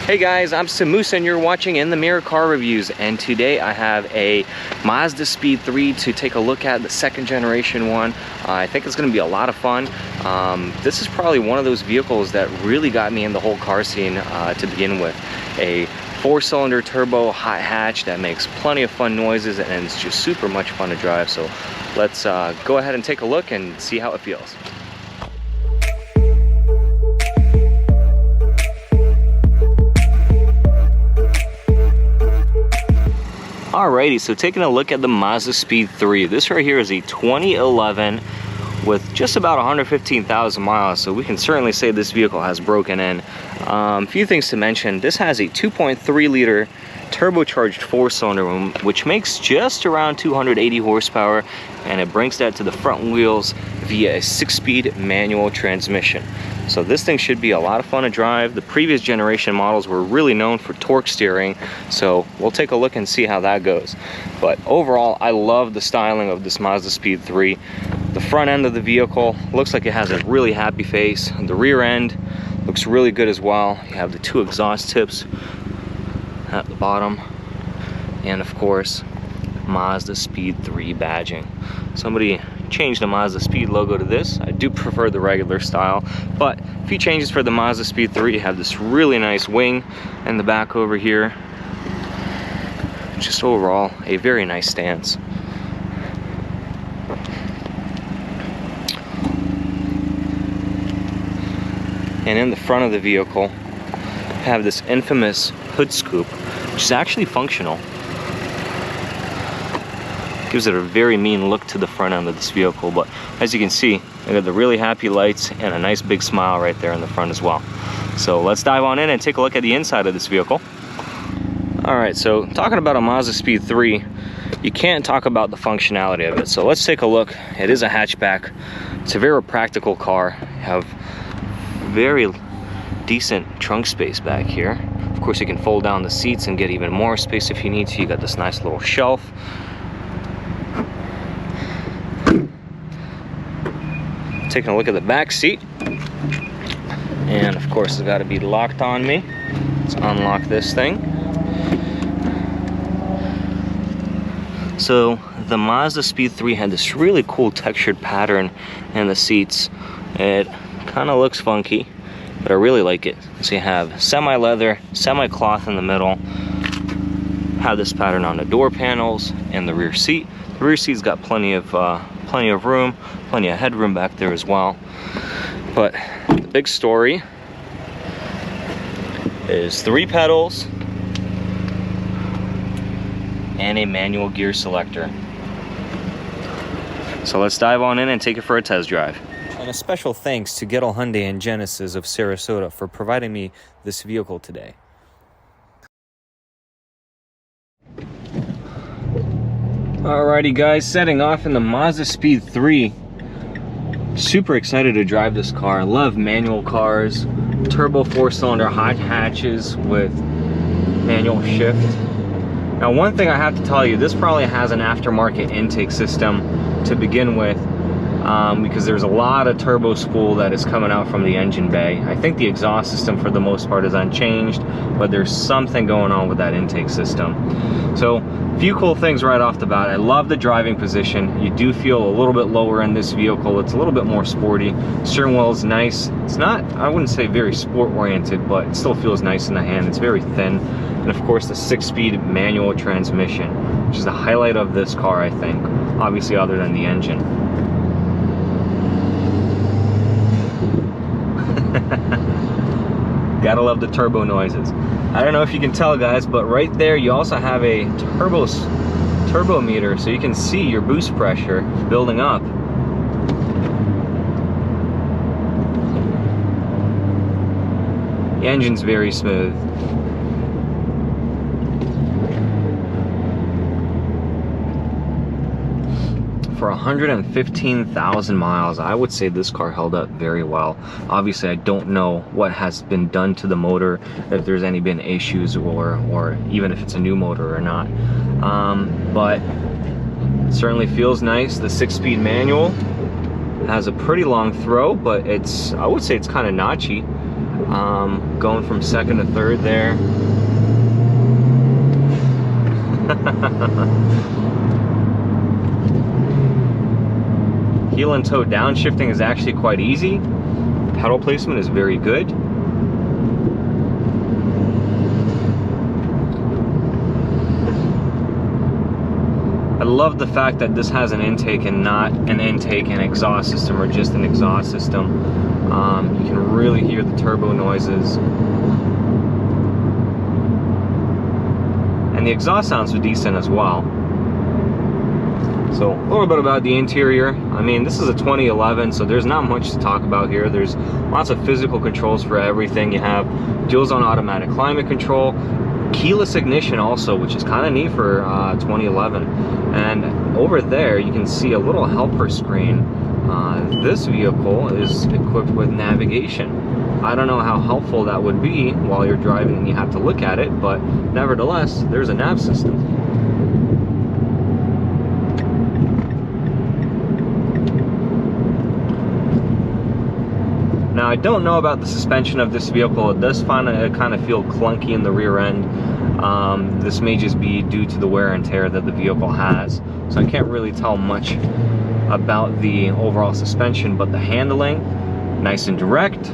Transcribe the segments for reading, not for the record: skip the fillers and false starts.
Hey guys, I'm Samus and you're watching In the Mirror Car Reviews, and today I have a Mazdaspeed 3 to take a look at, the second generation one. I think it's going to be a lot of fun. This is probably one of those vehicles that really got me in the whole car scene to begin with. A 4-cylinder turbo hot hatch that makes plenty of fun noises and it's just super much fun to drive. So let's go ahead and take a look and see how it feels. Alrighty, so taking a look at the Mazdaspeed 3. This right here is a 2011 with just about 115,000 miles, so we can certainly say this vehicle has broken in. A few things to mention. This has a 2.3 liter turbocharged 4-cylinder, which makes just around 280 horsepower, and it brings that to the front wheels via a 6-speed manual transmission. So this thing should be a lot of fun to drive. The previous generation models were really known for torque steering, so we'll take a look and see how that goes. But overall, I love the styling of this Mazdaspeed 3. The front end of the vehicle looks like it has a really happy face. The rear end looks really good as well. You have the 2 exhaust tips at the bottom, and of course Mazdaspeed 3 badging. Somebody changed the Mazdaspeed logo to this. I do prefer the regular style, but a few changes for the Mazdaspeed 3. You have this really nice wing in the back over here. Just overall a very nice stance. And in the front of the vehicle, have this infamous hood scoop, which is actually functional. Gives it a very mean look to the front end of this vehicle, but as you can see, I got the really happy lights and a nice big smile right there in the front as well. So let's dive on in and take a look at the inside of this vehicle. Alright, so talking about a Mazdaspeed 3, you can't talk about the functionality of it. So let's take a look. It is a hatchback. It's a very practical car. You have very decent trunk space back here. Of course, you can fold down the seats and get even more space if you need to. You got this nice little shelf. Taking a look at the back seat, and of course it's got to be locked on me. Let's unlock this thing. So the Mazdaspeed 3 had this really cool textured pattern in the seats. It kind of looks funky, but I really like it. So you have semi-leather, semi-cloth in the middle. Have this pattern on the door panels and the rear seat. The rear seat's got plenty of room, plenty of headroom back there as well. But the big story is 3 pedals and a manual gear selector. So let's dive on in and take it for a test drive. And a special thanks to Gettel Hyundai and Genesis of Sarasota for providing me this vehicle today. Alrighty guys, setting off in the Mazdaspeed 3. Super excited to drive this car. I love manual cars, turbo 4-cylinder hot hatches with manual shift. Now one thing I have to tell you, this probably has an aftermarket intake system to begin with, because there's a lot of turbo spool that is coming out from the engine bay. I think the exhaust system for the most part is unchanged, but there's something going on with that intake system. So a few cool things right off the bat. I love the driving position. You do feel a little bit lower in this vehicle. It's a little bit more sporty. Steering wheel is nice. It's not, I wouldn't say very sport oriented, but it still feels nice in the hand. It's very thin. And of course the 6-speed manual transmission, which is the highlight of this car, I think, obviously other than the engine. Gotta love the turbo noises. I don't know if you can tell guys, but right there you also have a turbo meter, so you can see your boost pressure building up. The engine's very smooth. For 115,000 miles, I would say this car held up very well. Obviously, I don't know what has been done to the motor, if there's been issues, or even if it's a new motor or not. But it certainly feels nice. The 6-speed manual has a pretty long throw, but I would say it's kind of notchy. going from second to third there. Heel and toe downshifting is actually quite easy. Pedal placement is very good. I love the fact that this has an intake and not an intake and exhaust system, or just an exhaust system. You can really hear the turbo noises. And the exhaust sounds are decent as well. So a little bit about the interior. I mean, this is a 2011, so there's not much to talk about here. There's lots of physical controls for everything. You have dual zone automatic climate control, keyless ignition also, which is kind of neat for 2011. And over there you can see a little helper screen. This vehicle is equipped with navigation. I don't know how helpful that would be while you're driving and you have to look at it, but nevertheless, there's a nav system. Now, I don't know about the suspension of this vehicle. It does kind of feel clunky in the rear end. This may just be due to the wear and tear that the vehicle has, so I can't really tell much about the overall suspension, but the handling, nice and direct.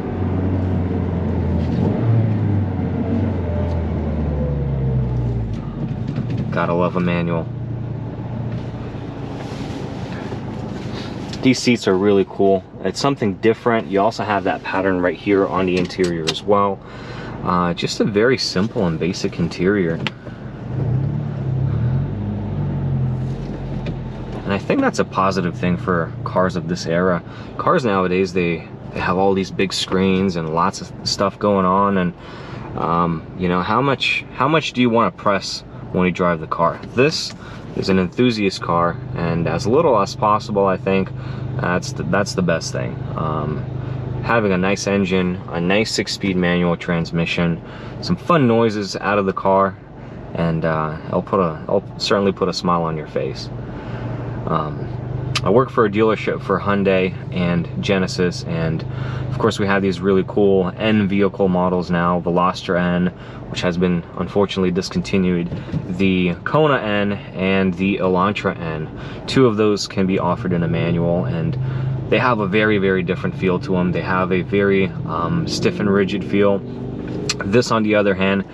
Gotta love a manual. These seats are really cool. It's something different. You also have that pattern right here on the interior as well. Just a very simple and basic interior. And I think that's a positive thing for cars of this era. Cars nowadays, they have all these big screens and lots of stuff going on, and you know, how much do you want to press when you drive the car? This is an enthusiast car, and as little as possible, I think that's the best thing. Having a nice engine, a nice 6-speed manual transmission, some fun noises out of the car, and I'll certainly put a smile on your face. I work for a dealership for Hyundai and Genesis, and of course we have these really cool N vehicle models now. Veloster N, which has been unfortunately discontinued, the Kona N, and the Elantra N. Two of those can be offered in a manual, and they have a very, very different feel to them. They have a very stiff and rigid feel. This, on the other hand,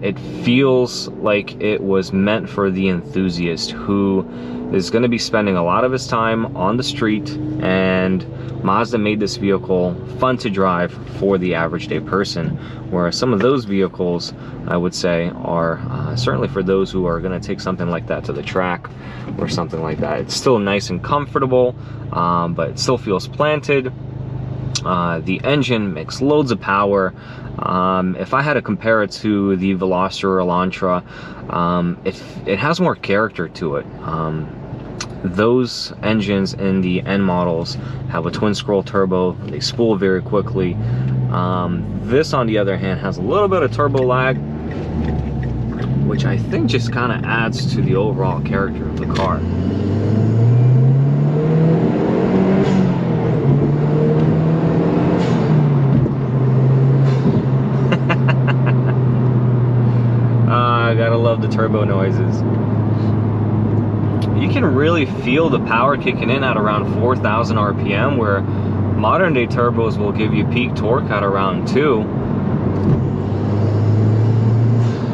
it feels like it was meant for the enthusiast who is going to be spending a lot of his time on the street, and Mazda made this vehicle fun to drive for the average day person, whereas some of those vehicles, I would say, are certainly for those who are going to take something like that to the track or something like that. It's still nice and comfortable, but it still feels planted. The engine makes loads of power. If I had to compare it to the Veloster or Elantra, it has more character to it. Those engines in the N models have a twin scroll turbo. They spool very quickly. This, on the other hand, has a little bit of turbo lag, which I think just kind of adds to the overall character of the car. I gotta love the turbo noises. You can really feel the power kicking in at around 4,000 RPM, where modern day turbos will give you peak torque at around 2.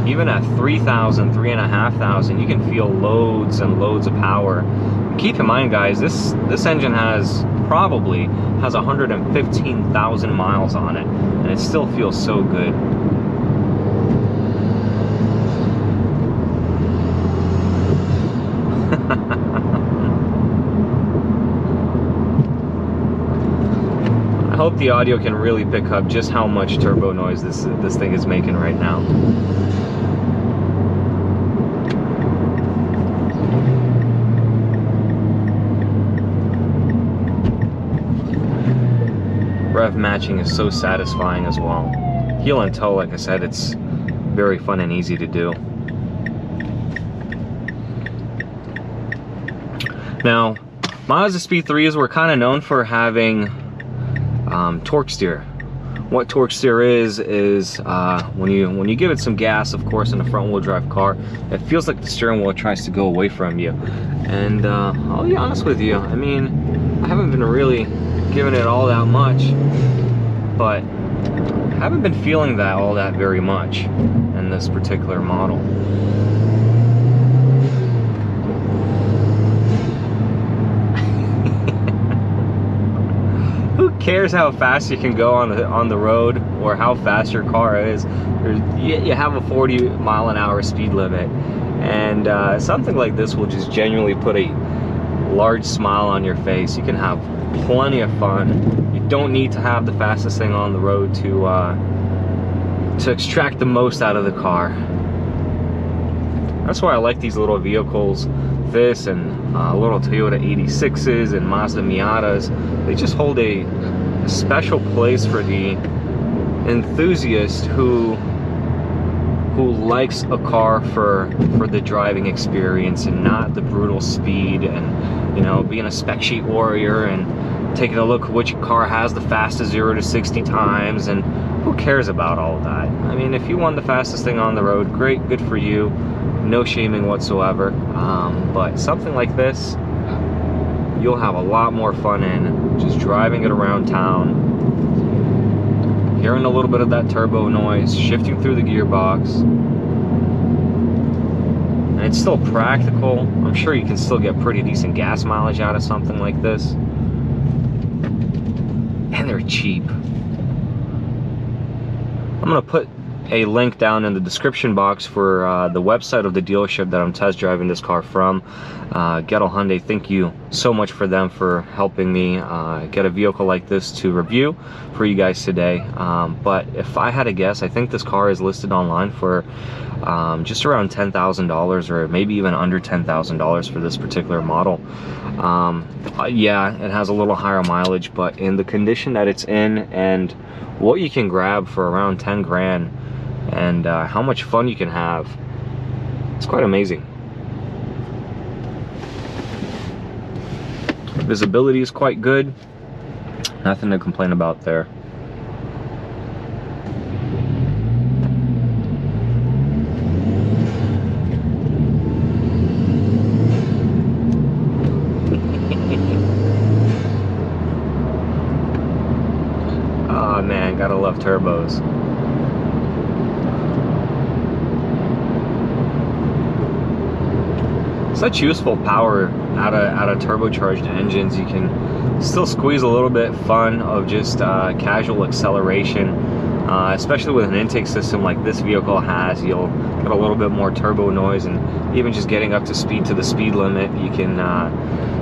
Even at 3,000, 3,500, you can feel loads and loads of power. Keep in mind, guys, this engine probably has 115,000 miles on it, and it still feels so good. I hope the audio can really pick up just how much turbo noise this thing is making right now. Rev matching is so satisfying as well. Heel and toe, like I said, it's very fun and easy to do. Now, Mazdaspeed 3s were kind of known for having torque steer, what torque steer is when you give it some gas, of course, in a front wheel drive car, it feels like the steering wheel tries to go away from you. And I'll be honest with you, I mean, I haven't been really giving it all that much, but I haven't been feeling that all that very much in this particular model. Who cares how fast you can go on the road or how fast your car is? You have a 40-mile-an-hour speed limit, and something like this will just genuinely put a large smile on your face. You can have plenty of fun. You don't need to have the fastest thing on the road to extract the most out of the car. That's why I like these little vehicles, this and little Toyota 86s and Mazda Miatas. They just hold a special place for the enthusiast who likes a car for the driving experience and not the brutal speed, and, you know, being a spec sheet warrior and taking a look at which car has the fastest 0 to 60 times, and who cares about all of that? I mean, if you want the fastest thing on the road, great, good for you. No shaming whatsoever, but something like this, you'll have a lot more fun in just driving it around town, hearing a little bit of that turbo noise, shifting through the gearbox, and it's still practical. I'm sure you can still get pretty decent gas mileage out of something like this, and they're cheap. I'm gonna put a link down in the description box for the website of the dealership that I'm test driving this car from, Gettel Hyundai. Thank you so much for them for helping me get a vehicle like this to review for you guys today. But if I had to guess, I think this car is listed online for just around $10,000, or maybe even under $10,000 for this particular model. Yeah, it has a little higher mileage, but in the condition that it's in and what you can grab for around 10 grand, and how much fun you can have, it's quite amazing. Visibility is quite good, nothing to complain about there. Oh man, gotta love turbos. Such useful power out of turbocharged engines. You can still squeeze a little bit fun of just casual acceleration, especially with an intake system like this vehicle has. You'll get a little bit more turbo noise, and even just getting up to speed to the speed limit, you can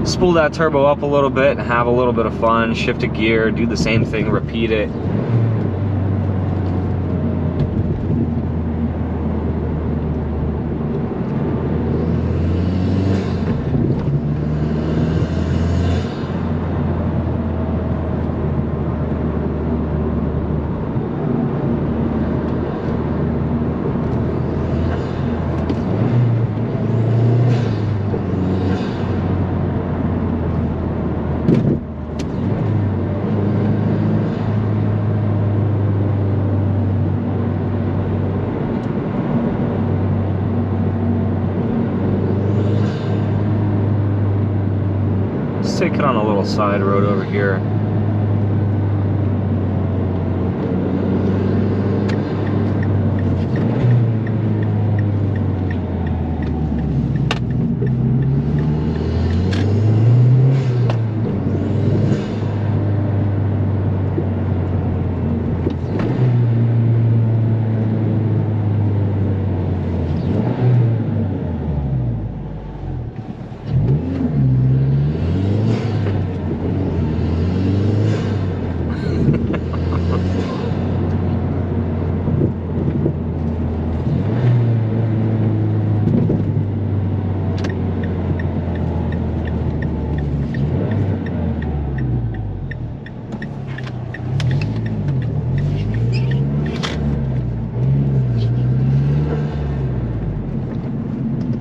spool that turbo up a little bit and have a little bit of fun, shift a gear, do the same thing, repeat it. Take it on a little side road over here.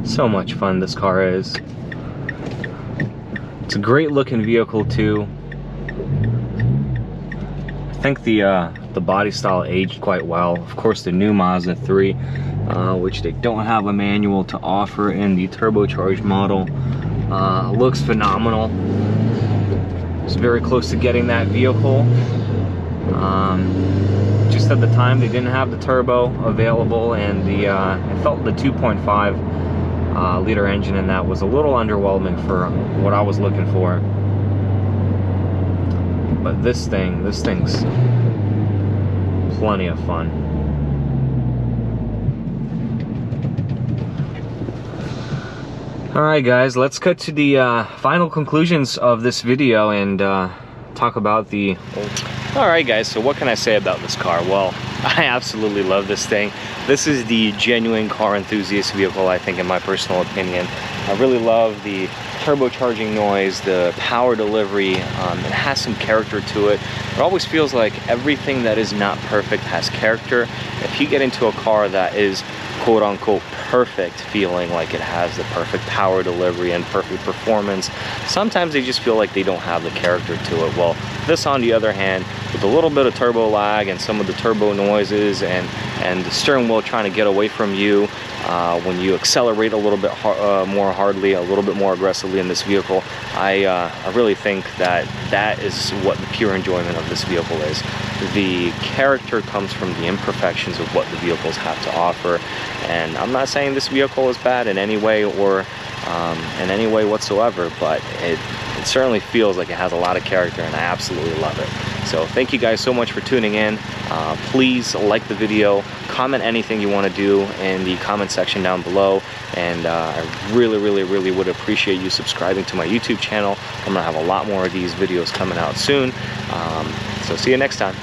So much fun this car is. It's a great looking vehicle too. I think the The body style aged quite well. Of course, the new Mazda 3, which they don't have a manual to offer in the turbocharged model, looks phenomenal. It's very close to getting that vehicle. Just at the time, they didn't have the turbo available, and I felt the 2.5 liter engine in that was a little underwhelming for what I was looking for. But this thing's plenty of fun. Alright guys, let's cut to the final conclusions of this video and talk about the... Alright guys, so what can I say about this car? Well, I absolutely love this thing. This is the genuine car enthusiast vehicle, I think, in my personal opinion. I really love the turbocharging noise, the power delivery. It has some character to it. It always feels like everything that is not perfect has character. If you get into a car that is quote-unquote perfect, feeling like it has the perfect power delivery and perfect performance, sometimes they just feel like they don't have the character to it. Well, this, on the other hand, with a little bit of turbo lag and some of the turbo noises and the steering wheel trying to get away from you when you accelerate a little bit more hardly, a little bit more aggressively in this vehicle, I really think that is what the pure enjoyment of this vehicle is. The character comes from the imperfections of what the vehicles have to offer, and I'm not saying this vehicle is bad in any way or in any way whatsoever, but it certainly feels like it has a lot of character, and I absolutely love it. So thank you guys so much for tuning in. Please like the video, comment anything you want to do in the comment section down below, and I really would appreciate you subscribing to my YouTube channel. I'm gonna have a lot more of these videos coming out soon. So see you next time.